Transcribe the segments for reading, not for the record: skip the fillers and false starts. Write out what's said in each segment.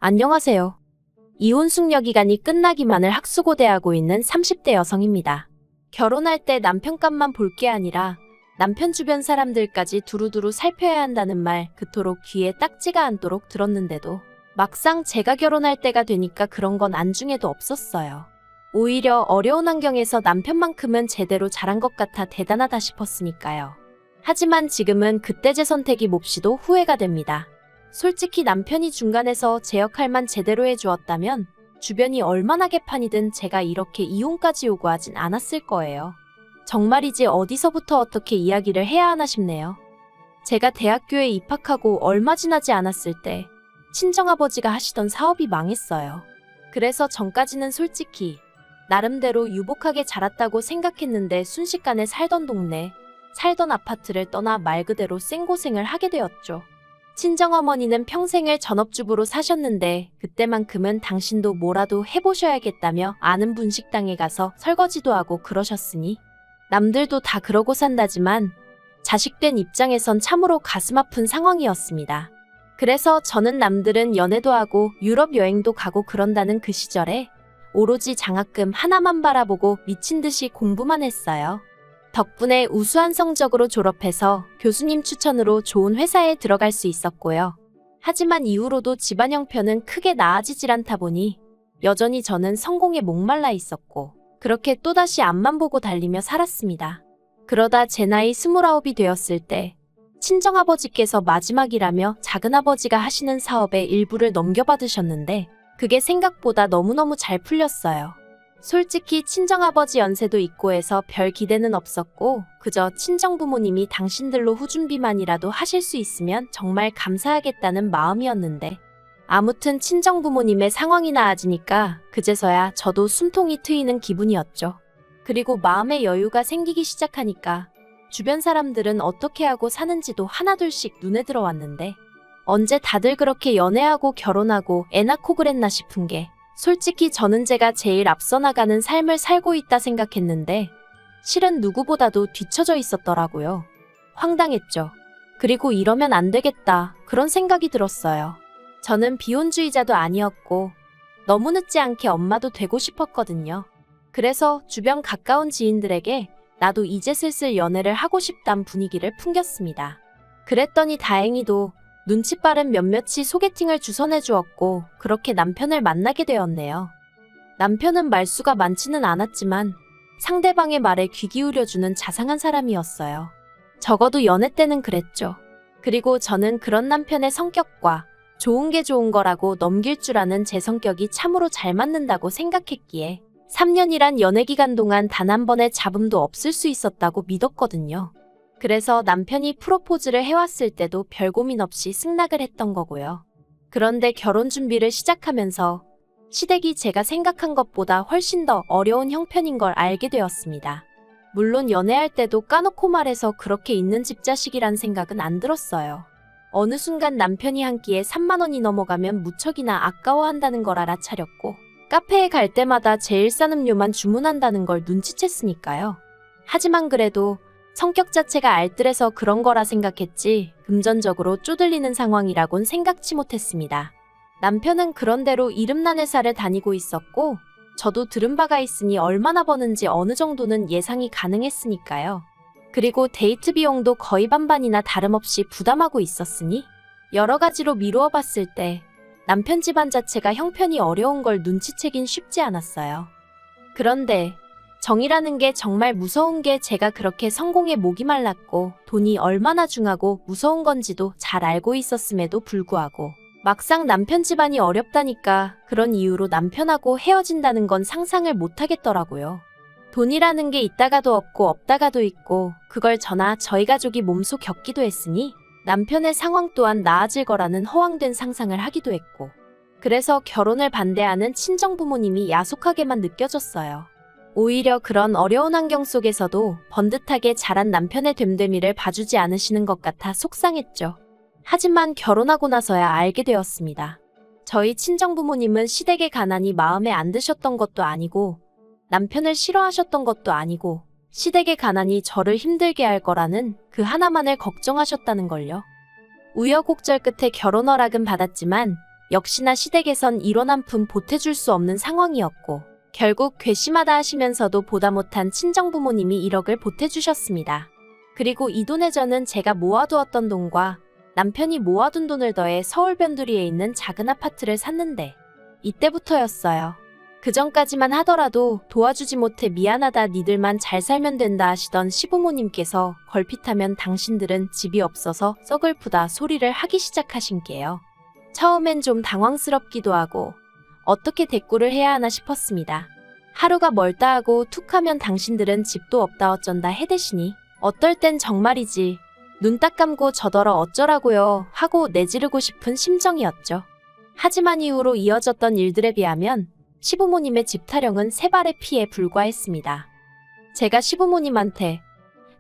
안녕하세요. 이혼 숙려 기간이 끝나기만을 학수고대하고 있는 30대 여성입니다. 결혼할 때 남편 값만 볼 게 아니라 남편 주변 사람들까지 두루두루 살펴야 한다는 말 그토록 귀에 딱지가 않도록 들었는데도 막상 제가 결혼할 때가 되니까 그런 건 안중에도 없었어요. 오히려 어려운 환경에서 남편만큼은 제대로 잘한 것 같아 대단하다 싶었으니까요. 하지만 지금은 그때 제 선택이 몹시도 후회가 됩니다. 솔직히 남편이 중간에서 제 역할만 제대로 해주었다면 주변이 얼마나 개판이든 제가 이렇게 이혼까지 요구하진 않았을 거예요. 정말이지 어디서부터 어떻게 이야기를 해야 하나 싶네요. 제가 대학교에 입학하고 얼마 지나지 않았을 때 친정아버지가 하시던 사업이 망했어요. 그래서 전까지는 솔직히 나름대로 유복하게 자랐다고 생각했는데 순식간에 살던 동네, 살던 아파트를 떠나 말 그대로 생고생을 하게 되었죠. 친정어머니는 평생을 전업주부로 사셨는데 그때만큼은 당신도 뭐라도 해보셔야겠다며 아는 분식당에 가서 설거지도 하고 그러셨으니 남들도 다 그러고 산다지만 자식된 입장에선 참으로 가슴 아픈 상황이었습니다. 그래서 저는 남들은 연애도 하고 유럽 여행도 가고 그런다는 그 시절에 오로지 장학금 하나만 바라보고 미친 듯이 공부만 했어요. 덕분에 우수한 성적으로 졸업해서 교수님 추천으로 좋은 회사에 들어갈 수 있었고요. 하지만 이후로도 집안 형편은 크게 나아지질 않다 보니 여전히 저는 성공에 목말라 있었고 그렇게 또다시 앞만 보고 달리며 살았습니다. 그러다 제 나이 29이 되었을 때 친정아버지께서 마지막이라며 작은아버지가 하시는 사업의 일부를 넘겨받으셨는데 그게 생각보다 너무너무 잘 풀렸어요. 솔직히 친정아버지 연세도 있고 해서 별 기대는 없었고 그저 친정부모님이 당신들로 후준비만이라도 하실 수 있으면 정말 감사하겠다는 마음이었는데 아무튼 친정부모님의 상황이 나아지니까 그제서야 저도 숨통이 트이는 기분이었죠. 그리고 마음의 여유가 생기기 시작하니까 주변 사람들은 어떻게 하고 사는지도 하나둘씩 눈에 들어왔는데 언제 다들 그렇게 연애하고 결혼하고 애 낳고 그랬나 싶은 게 솔직히 저는 제가 제일 앞서 나가는 삶을 살고 있다 생각했는데 실은 누구보다도 뒤처져 있었더라고요. 황당했죠. 그리고 이러면 안 되겠다 그런 생각이 들었어요. 저는 비혼주의자도 아니었고 너무 늦지 않게 엄마도 되고 싶었거든요. 그래서 주변 가까운 지인들에게 나도 이제 슬슬 연애를 하고 싶단 분위기를 풍겼습니다. 그랬더니 다행히도 눈치 빠른 몇몇이 소개팅을 주선해 주었고 그렇게 남편을 만나게 되었네요. 남편은 말수가 많지는 않았지만 상대방의 말에 귀 기울여주는 자상한 사람이었어요. 적어도 연애 때는 그랬죠. 그리고 저는 그런 남편의 성격과 좋은 게 좋은 거라고 넘길 줄 아는 제 성격이 참으로 잘 맞는다고 생각했기에 3년이란 연애 기간 동안 단 한 번의 잡음도 없을 수 있었다고 믿었거든요. 그래서 남편이 프로포즈를 해왔을 때도 별 고민 없이 승낙을 했던 거고요. 그런데 결혼 준비를 시작하면서 시댁이 제가 생각한 것보다 훨씬 더 어려운 형편인 걸 알게 되었습니다. 물론 연애할 때도 까놓고 말해서 그렇게 있는 집 자식이란 생각은 안 들었어요. 어느 순간 남편이 한 끼에 3만 원이 넘어가면 무척이나 아까워한다는 걸 알아차렸고 카페에 갈 때마다 제일 싼 음료만 주문한다는 걸 눈치챘으니까요. 하지만 그래도 성격 자체가 알뜰해서 그런 거라 생각했지 금전적으로 쪼들리는 상황이라곤 생각지 못했습니다. 남편은 그런대로 이름난 회사를 다니고 있었고 저도 들은 바가 있으니 얼마나 버는지 어느 정도는 예상이 가능했으니까요. 그리고 데이트 비용도 거의 반반이나 다름없이 부담하고 있었으니 여러 가지로 미루어 봤을 때 남편 집안 자체가 형편이 어려운 걸 눈치채긴 쉽지 않았어요. 그런데 정이라는 게 정말 무서운 게 제가 그렇게 성공에 목이 말랐고 돈이 얼마나 중하고 무서운 건지도 잘 알고 있었음에도 불구하고 막상 남편 집안이 어렵다니까 그런 이유로 남편하고 헤어진다는 건 상상을 못 하겠더라고요. 돈이라는 게 있다가도 없고 없다가도 있고 그걸 저나 저희 가족이 몸소 겪기도 했으니 남편의 상황 또한 나아질 거라는 허황된 상상을 하기도 했고 그래서 결혼을 반대하는 친정부모님이 야속하게만 느껴졌어요. 오히려 그런 어려운 환경 속에서도 번듯하게 자란 남편의 됨됨이를 봐주지 않으시는 것 같아 속상했죠. 하지만 결혼하고 나서야 알게 되었습니다. 저희 친정부모님은 시댁의 가난이 마음에 안 드셨던 것도 아니고 남편을 싫어하셨던 것도 아니고 시댁의 가난이 저를 힘들게 할 거라는 그 하나만을 걱정하셨다는 걸요. 우여곡절 끝에 결혼 허락은 받았지만 역시나 시댁에선 이런 한 푼 보태줄 수 없는 상황이었고 결국 괘씸하다 하시면서도 보다 못한 친정부모님이 1억을 보태주셨습니다. 그리고 이 돈에 저는 제가 모아두었던 돈과 남편이 모아둔 돈을 더해 서울 변두리에 있는 작은 아파트를 샀는데 이때부터였어요. 그 전까지만 하더라도 도와주지 못해 미안하다 니들만 잘 살면 된다 하시던 시부모님께서 걸핏하면 당신들은 집이 없어서 썩을프다 소리를 하기 시작하신 게요. 처음엔 좀 당황스럽기도 하고 어떻게 대꾸를 해야 하나 싶었습니다. 하루가 멀다 하고 툭하면 당신들은 집도 없다 어쩐다 해대시니 어떨 땐 정말이지 눈 딱 감고 저더러 어쩌라고요 하고 내지르고 싶은 심정이었죠. 하지만 이후로 이어졌던 일들에 비하면 시부모님의 집 타령은 세 발의 피에 불과했습니다. 제가 시부모님한테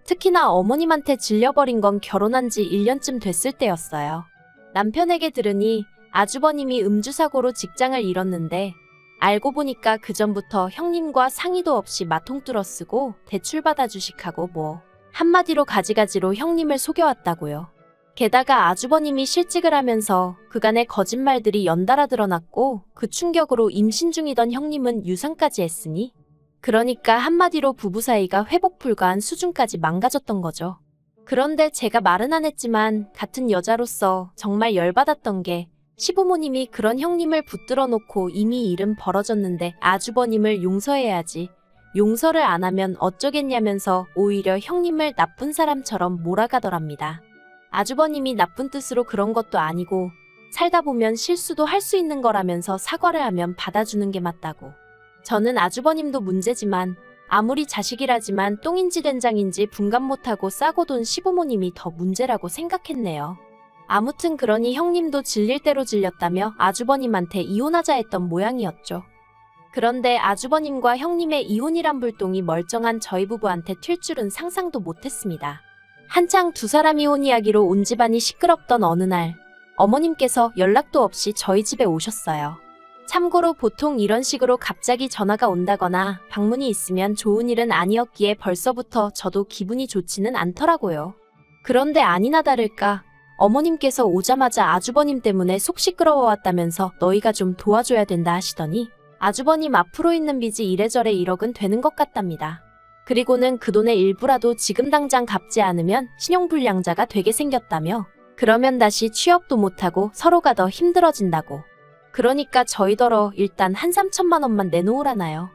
특히나 어머님한테 질려버린 건 결혼한 지 1년쯤 됐을 때였어요. 남편에게 들으니 아주버님이 음주사고로 직장을 잃었는데 알고 보니까 그전부터 형님과 상의도 없이 마통 뚫어쓰고 대출받아 주식하고 뭐 한마디로 가지가지로 형님을 속여왔다고요. 게다가 아주버님이 실직을 하면서 그간의 거짓말들이 연달아 드러났고 그 충격으로 임신 중이던 형님은 유산까지 했으니 그러니까 한마디로 부부 사이가 회복 불가한 수준까지 망가졌던 거죠. 그런데 제가 말은 안 했지만 같은 여자로서 정말 열받았던 게 시부모님이 그런 형님을 붙들어 놓고 이미 일은 벌어졌는데 아주버님을 용서해야지 용서를 안 하면 어쩌겠냐면서 오히려 형님을 나쁜 사람처럼 몰아가더랍니다. 아주버님이 나쁜 뜻으로 그런 것도 아니고 살다 보면 실수도 할 수 있는 거라면서 사과를 하면 받아주는 게 맞다고. 저는 아주버님도 문제지만 아무리 자식이라지만 똥인지 된장인지 분간 못하고 싸고 돈 시부모님이 더 문제라고 생각했네요. 아무튼 그러니 형님도 질릴 대로 질렸다며 아주버님한테 이혼하자 했던 모양이었죠. 그런데 아주버님과 형님의 이혼이란 불똥이 멀쩡한 저희 부부한테 튈 줄은 상상도 못했습니다. 한창 두 사람 이혼 이야기로 온 집안이 시끄럽던 어느 날 어머님께서 연락도 없이 저희 집에 오셨어요. 참고로 보통 이런 식으로 갑자기 전화가 온다거나 방문이 있으면 좋은 일은 아니었기에 벌써부터 저도 기분이 좋지는 않더라고요. 그런데 아니나 다를까 어머님께서 오자마자 아주버님 때문에 속 시끄러워왔다면서 너희가 좀 도와줘야 된다 하시더니 아주버님 앞으로 있는 빚이 이래저래 1억은 되는 것 같답니다. 그리고는 그 돈의 일부라도 지금 당장 갚지 않으면 신용불량자가 되게 생겼다며 그러면 다시 취업도 못하고 서로가 더 힘들어진다고. 그러니까 저희더러 일단 한 3천만 원만 내놓으라나요.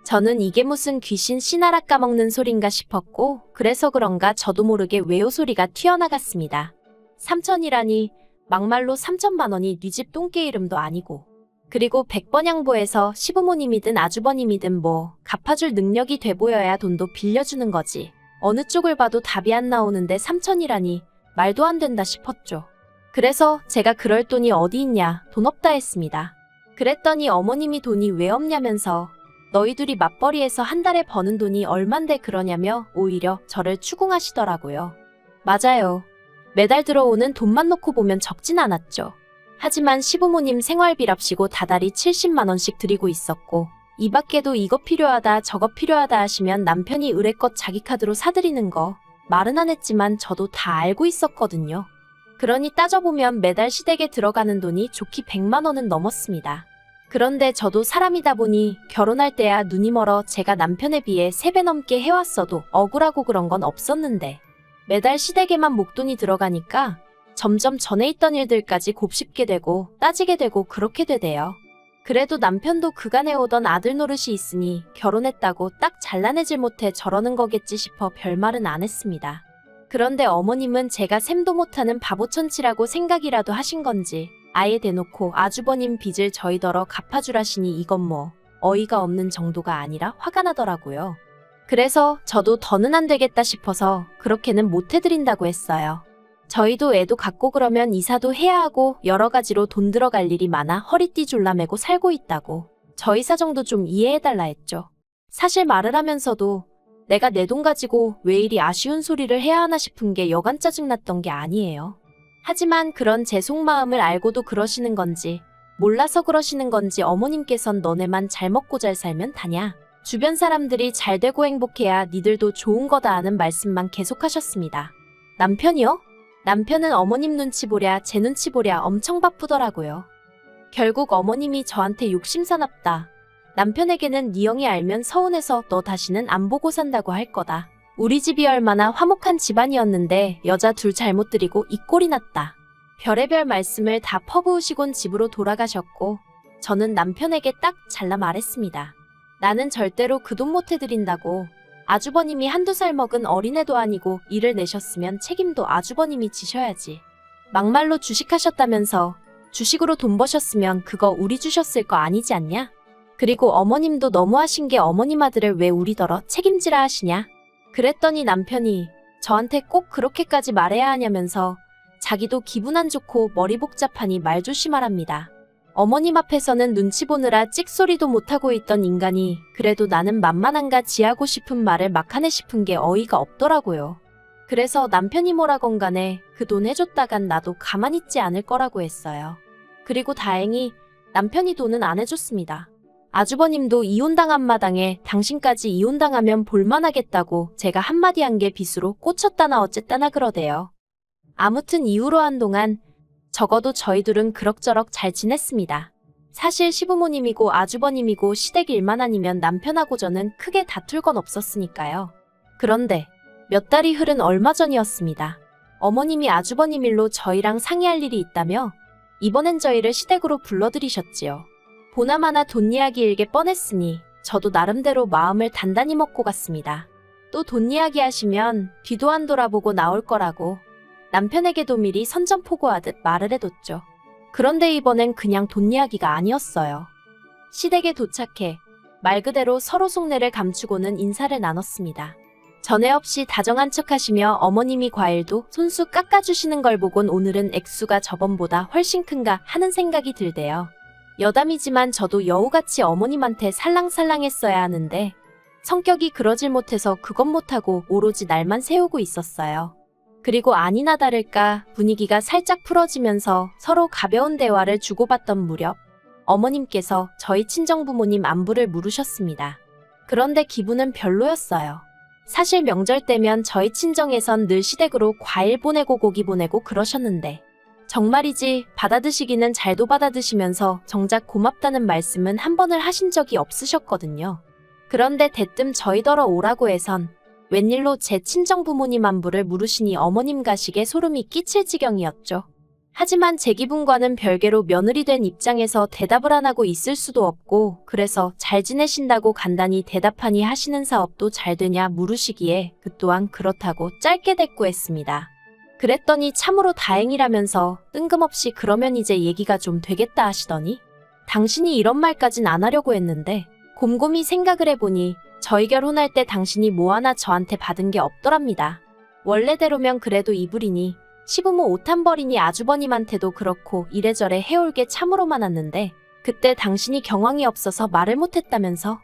저는 이게 무슨 귀신 씨나라 까먹는 소린가 싶었고 그래서 그런가 저도 모르게 외요 소리가 튀어나갔습니다. 3천이라니 막말로 3천만 원이 네 집 똥개 이름도 아니고 그리고 100번 양보해서 시부모님이든 아주버님이든 뭐 갚아줄 능력이 돼 보여야 돈도 빌려주는 거지. 어느 쪽을 봐도 답이 안 나오는데 3천이라니 말도 안 된다 싶었죠. 그래서 제가 그럴 돈이 어디 있냐 돈 없다 했습니다. 그랬더니 어머님이 돈이 왜 없냐면서 너희들이 맞벌이해서 한 달에 버는 돈이 얼만데 그러냐며 오히려 저를 추궁하시더라고요. 맞아요. 매달 들어오는 돈만 놓고 보면 적진 않았죠. 하지만 시부모님 생활비랍시고 다달이 70만 원씩 드리고 있었고 이 밖에도 이거 필요하다 저거 필요하다 하시면 남편이 의뢰껏 자기 카드로 사드리는 거 말은 안 했지만 저도 다 알고 있었거든요. 그러니 따져보면 매달 시댁에 들어가는 돈이 좋기 100만 원은 넘었습니다. 그런데 저도 사람이다 보니 결혼할 때야 눈이 멀어 제가 남편에 비해 3배 넘게 해왔어도 억울하고 그런 건 없었는데 매달 시댁에만 목돈이 들어가니까 점점 전에 있던 일들까지 곱씹게 되고 따지게 되고 그렇게 되대요. 그래도 남편도 그간에 오던 아들 노릇이 있으니 결혼했다고 딱 잘라내질 못해 저러는 거겠지 싶어 별말은 안 했습니다. 그런데 어머님은 제가 셈도 못하는 바보천치라고 생각이라도 하신 건지 아예 대놓고 아주버님 빚을 저희더러 갚아주라시니 이건 뭐 어이가 없는 정도가 아니라 화가 나더라고요. 그래서 저도 더는 안 되겠다 싶어서 그렇게는 못 해드린다고 했어요. 저희도 애도 갖고 그러면 이사도 해야 하고 여러 가지로 돈 들어갈 일이 많아 허리띠 졸라매고 살고 있다고 저희 사정도 좀 이해해달라 했죠. 사실 말을 하면서도 내가 내 돈 가지고 왜 이리 아쉬운 소리를 해야 하나 싶은 게 여간 짜증났던 게 아니에요. 하지만 그런 제 속마음을 알고도 그러시는 건지 몰라서 그러시는 건지 어머님께선 너네만 잘 먹고 잘 살면 다냐. 주변 사람들이 잘 되고 행복해야 니들도 좋은 거다 하는 말씀만 계속하셨습니다. 남편이요? 남편은 어머님 눈치 보랴 제 눈치 보랴 엄청 바쁘더라고요. 결국 어머님이 저한테 욕심사납다. 남편에게는 네 형이 알면 서운해서 너 다시는 안 보고 산다고 할 거다. 우리 집이 얼마나 화목한 집안이었는데 여자 둘 잘못 들이고 이 꼴이 났다. 별의별 말씀을 다 퍼부으시곤 집으로 돌아가셨고 저는 남편에게 딱 잘라 말했습니다. 나는 절대로 그 돈 못 해드린다고. 아주버님이 한두 살 먹은 어린애도 아니고 일을 내셨으면 책임도 아주버님이 지셔야지. 막말로 주식하셨다면서 주식으로 돈 버셨으면 그거 우리 주셨을 거 아니지 않냐? 그리고 어머님도 너무하신 게 어머님 아들을 왜 우리더러 책임지라 하시냐? 그랬더니 남편이 저한테 꼭 그렇게까지 말해야 하냐면서 자기도 기분 안 좋고 머리 복잡하니 말 조심하랍니다. 어머님 앞에서는 눈치 보느라 찍소리도 못하고 있던 인간이 그래도 나는 만만한가 지하고 싶은 말을 막 하네 싶은 게 어이가 없더라고요. 그래서 남편이 뭐라건 간에 그 돈 해줬다간 나도 가만히 있지 않을 거라고 했어요. 그리고 다행히 남편이 돈은 안 해줬습니다. 아주버님도 이혼당한 마당에 당신까지 이혼당하면 볼만하겠다고 제가 한마디 한 게 빚으로 꽂혔다나 어쨌다나 그러대요. 아무튼 이후로 한동안 적어도 저희 둘은 그럭저럭 잘 지냈습니다. 사실 시부모님이고 아주버님이고 시댁 일만 아니면 남편하고 저는 크게 다툴 건 없었으니까요. 그런데 몇 달이 흐른 얼마 전이었습니다. 어머님이 아주버님 일로 저희랑 상의할 일이 있다며 이번엔 저희를 시댁으로 불러들이셨지요. 보나마나 돈 이야기 일게 뻔했으니 저도 나름대로 마음을 단단히 먹고 갔습니다. 또 돈 이야기 하시면 뒤도 안 돌아보고 나올 거라고 남편에게도 미리 선전포고하듯 말을 해뒀죠. 그런데 이번엔 그냥 돈 이야기가 아니었어요. 시댁에 도착해 말 그대로 서로 속내를 감추고는 인사를 나눴습니다. 전에 없이 다정한 척하시며 어머님이 과일도 손수 깎아주시는 걸 보곤 오늘은 액수가 저번보다 훨씬 큰가 하는 생각이 들대요. 여담이지만 저도 여우같이 어머님한테 살랑살랑했어야 하는데 성격이 그러질 못해서 그건 못하고 오로지 날만 세우고 있었어요. 그리고 아니나 다를까 분위기가 살짝 풀어지면서 서로 가벼운 대화를 주고받던 무렵 어머님께서 저희 친정부모님 안부를 물으셨습니다. 그런데 기분은 별로였어요. 사실 명절 때면 저희 친정에선 늘 시댁으로 과일 보내고 고기 보내고 그러셨는데 정말이지 받아드시기는 잘도 받아드시면서 정작 고맙다는 말씀은 한 번을 하신 적이 없으셨거든요. 그런데 대뜸 저희더러 오라고 해선 웬일로 제 친정부모님 안부를 물으시니 어머님 가식에 소름이 끼칠 지경이었죠. 하지만 제 기분과는 별개로 며느리 된 입장에서 대답을 안 하고 있을 수도 없고 그래서 잘 지내신다고 간단히 대답하니 하시는 사업도 잘 되냐 물으시기에 그 또한 그렇다고 짧게 대꾸했습니다. 그랬더니 참으로 다행이라면서 뜬금없이 그러면 이제 얘기가 좀 되겠다 하시더니 당신이 이런 말까진 안 하려고 했는데 곰곰이 생각을 해보니 저희 결혼할 때 당신이 뭐 하나 저한테 받은 게 없더랍니다. 원래대로면 그래도 이불이니 시부모 옷 한 벌이니 아주버님한테도 그렇고 이래저래 해올 게 참으로 많았는데 그때 당신이 경황이 없어서 말을 못했다면서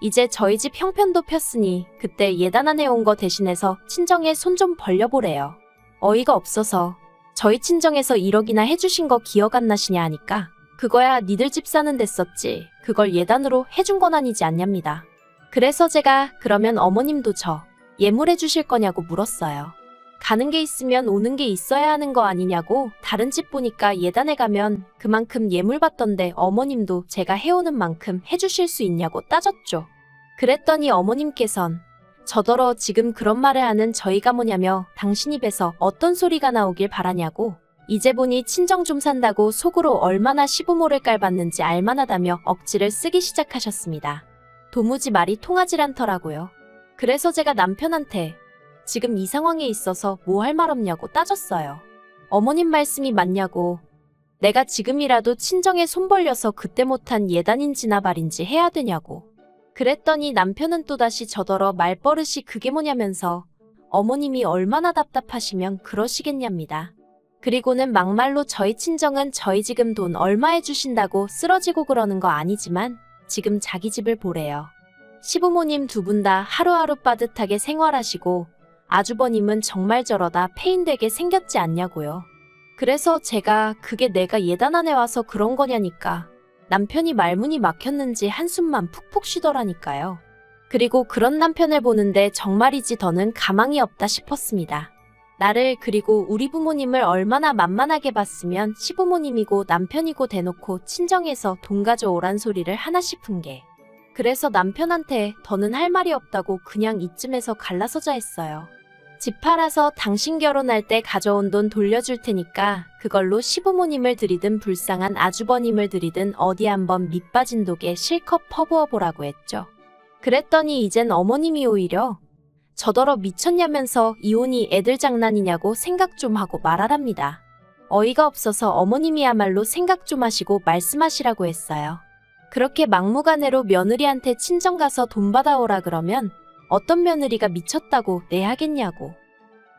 이제 저희 집 형편도 폈으니 그때 예단안 해온 거 대신해서 친정에 손 좀 벌려보래요. 어이가 없어서 저희 친정에서 1억이나 해주신 거 기억 안 나시냐 하니까 그거야 니들 집 사는 데 썼지 그걸 예단으로 해준 건 아니지 않냐입니다. 그래서 제가 그러면 어머님도 저 예물해 주실 거냐고 물었어요. 가는 게 있으면 오는 게 있어야 하는 거 아니냐고 다른 집 보니까 예단에 가면 그만큼 예물 받던데 어머님도 제가 해오는 만큼 해주실 수 있냐고 따졌죠. 그랬더니 어머님께선 저더러 지금 그런 말을 하는 저희가 뭐냐며 당신 입에서 어떤 소리가 나오길 바라냐고 이제 보니 친정 좀 산다고 속으로 얼마나 시부모를 깔봤는지 알만하다며 억지를 쓰기 시작하셨습니다. 도무지 말이 통하질 않더라고요. 그래서 제가 남편한테 지금 이 상황에 있어서 뭐 할 말 없냐고 따졌어요. 어머님 말씀이 맞냐고 내가 지금이라도 친정에 손 벌려서 그때 못한 예단인지나 말인지 해야 되냐고. 그랬더니 남편은 또다시 저더러 말버릇이 그게 뭐냐면서 어머님이 얼마나 답답하시면 그러시겠냐입니다. 그리고는 막말로 저희 친정은 저희 지금 돈 얼마 해주신다고 쓰러지고 그러는 거 아니지만 지금 자기 집을 보래요. 시부모님 두 분 다 하루하루 빠듯하게 생활하시고 아주버님은 정말 저러다 폐인되게 생겼지 않냐고요. 그래서 제가 그게 내가 예단안에 와서 그런 거냐니까 남편이 말문이 막혔는지 한숨만 푹푹 쉬더라니까요. 그리고 그런 남편을 보는데 정말이지 더는 가망이 없다 싶었습니다. 나를 그리고 우리 부모님을 얼마나 만만하게 봤으면 시부모님이고 남편이고 대놓고 친정에서 돈 가져오란 소리를 하나 싶은 게. 그래서 남편한테 더는 할 말이 없다고 그냥 이쯤에서 갈라서자 했어요. 집 팔아서 당신 결혼할 때 가져온 돈 돌려줄 테니까 그걸로 시부모님을 들이든 불쌍한 아주버님을 들이든 어디 한번 밑빠진 독에 실컷 퍼부어보라고 했죠. 그랬더니 이젠 어머님이 오히려 저더러 미쳤냐면서 이혼이 애들 장난이냐고 생각 좀 하고 말하랍니다. 어이가 없어서 어머님이야말로 생각 좀 하시고 말씀하시라고 했어요. 그렇게 막무가내로 며느리한테 친정 가서 돈 받아오라 그러면 어떤 며느리가 미쳤다고 내 하겠냐고.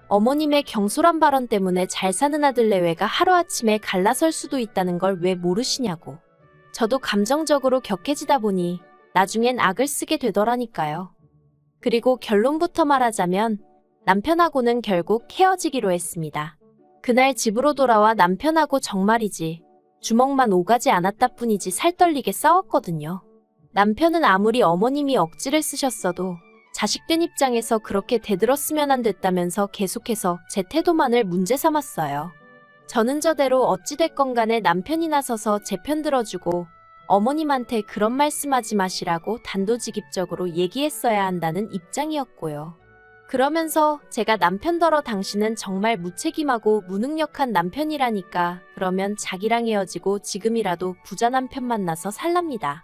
어머님의 경솔한 발언 때문에 잘 사는 아들 내외가 하루아침에 갈라설 수도 있다는 걸 왜 모르시냐고. 저도 감정적으로 격해지다 보니 나중엔 악을 쓰게 되더라니까요. 그리고 결론부터 말하자면 남편하고는 결국 헤어지기로 했습니다. 그날 집으로 돌아와 남편하고 정말이지 주먹만 오가지 않았다 뿐이지 살떨리게 싸웠거든요. 남편은 아무리 어머님이 억지를 쓰셨어도 자식된 입장에서 그렇게 대들었으면 안 됐다면서 계속해서 제 태도만을 문제 삼았어요. 저는 저대로 어찌됐건 간에 남편이 나서서 제 편 들어주고 어머님한테 그런 말씀하지 마시라고 단도직입적으로 얘기했어야 한다는 입장이었고요. 그러면서 제가 남편더러 당신은 정말 무책임하고 무능력한 남편이라니까 그러면 자기랑 헤어지고 지금이라도 부자 남편 만나서 살랍니다.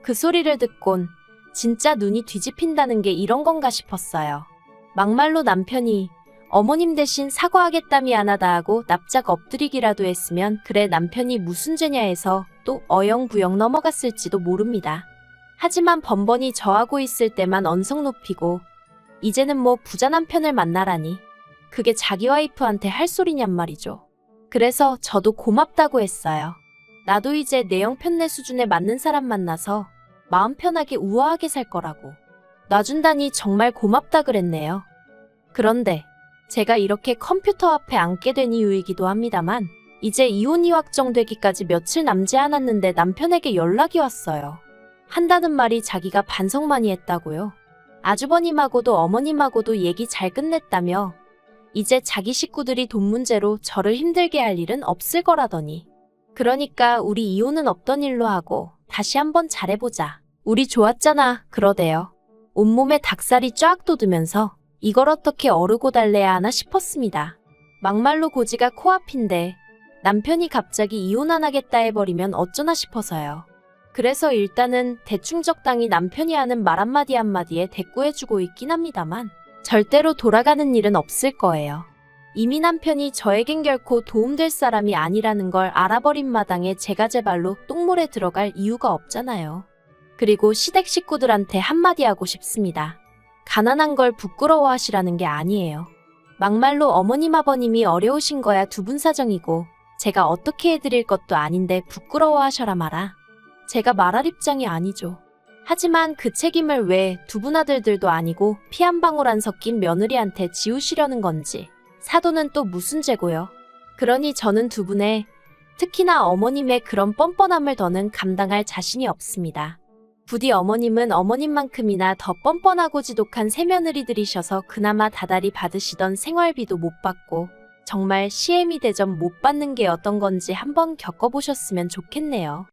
그 소리를 듣곤 진짜 눈이 뒤집힌다는 게 이런 건가 싶었어요. 막말로 남편이 어머님 대신 사과하겠다미 안 하다 하고 납작 엎드리기라도 했으면 그래 남편이 무슨 죄냐 해서 또 어영부영 넘어갔을지도 모릅니다. 하지만 번번이 저하고 있을 때만 언성 높이고 이제는 뭐 부자 남편을 만나라니 그게 자기 와이프한테 할 소리냔 말이죠. 그래서 저도 고맙다고 했어요. 나도 이제 내 형편내 수준에 맞는 사람 만나서 마음 편하게 우아하게 살 거라고. 놔준다니 정말 고맙다 그랬네요. 그런데 제가 이렇게 컴퓨터 앞에 앉게 된 이유이기도 합니다만 이제 이혼이 확정되기까지 며칠 남지 않았는데 남편에게 연락이 왔어요. 한다는 말이 자기가 반성 많이 했다고요. 아주버님하고도 어머님하고도 얘기 잘 끝냈다며 이제 자기 식구들이 돈 문제로 저를 힘들게 할 일은 없을 거라더니 그러니까 우리 이혼은 없던 일로 하고 다시 한번 잘해보자. 우리 좋았잖아 그러대요. 온몸에 닭살이 쫙 돋으면서 이걸 어떻게 어르고 달래야 하나 싶었습니다. 막말로 고지가 코앞인데 남편이 갑자기 이혼 안 하겠다 해버리면 어쩌나 싶어서요. 그래서 일단은 대충 적당히 남편이 하는 말 한마디 한마디에 대꾸해주고 있긴 합니다만 절대로 돌아가는 일은 없을 거예요. 이미 남편이 저에겐 결코 도움될 사람이 아니라는 걸 알아버린 마당에 제가 제 발로 똥물에 들어갈 이유가 없잖아요. 그리고 시댁 식구들한테 한마디 하고 싶습니다. 가난한 걸 부끄러워하시라는 게 아니에요. 막말로 어머님 아버님이 어려우신 거야 두 분 사정이고 제가 어떻게 해드릴 것도 아닌데 부끄러워하셔라 마라. 제가 말할 입장이 아니죠. 하지만 그 책임을 왜 두 분 아들들도 아니고 피 한 방울 안 섞인 며느리한테 지우시려는 건지 사도는 또 무슨 죄고요. 그러니 저는 두 분의 특히나 어머님의 그런 뻔뻔함을 더는 감당할 자신이 없습니다. 부디 어머님은 어머님만큼이나 더 뻔뻔하고 지독한 새며느리들이셔서 그나마 다달이 받으시던 생활비도 못 받고 정말 시애미 대접 못 받는 게 어떤 건지 한번 겪어보셨으면 좋겠네요.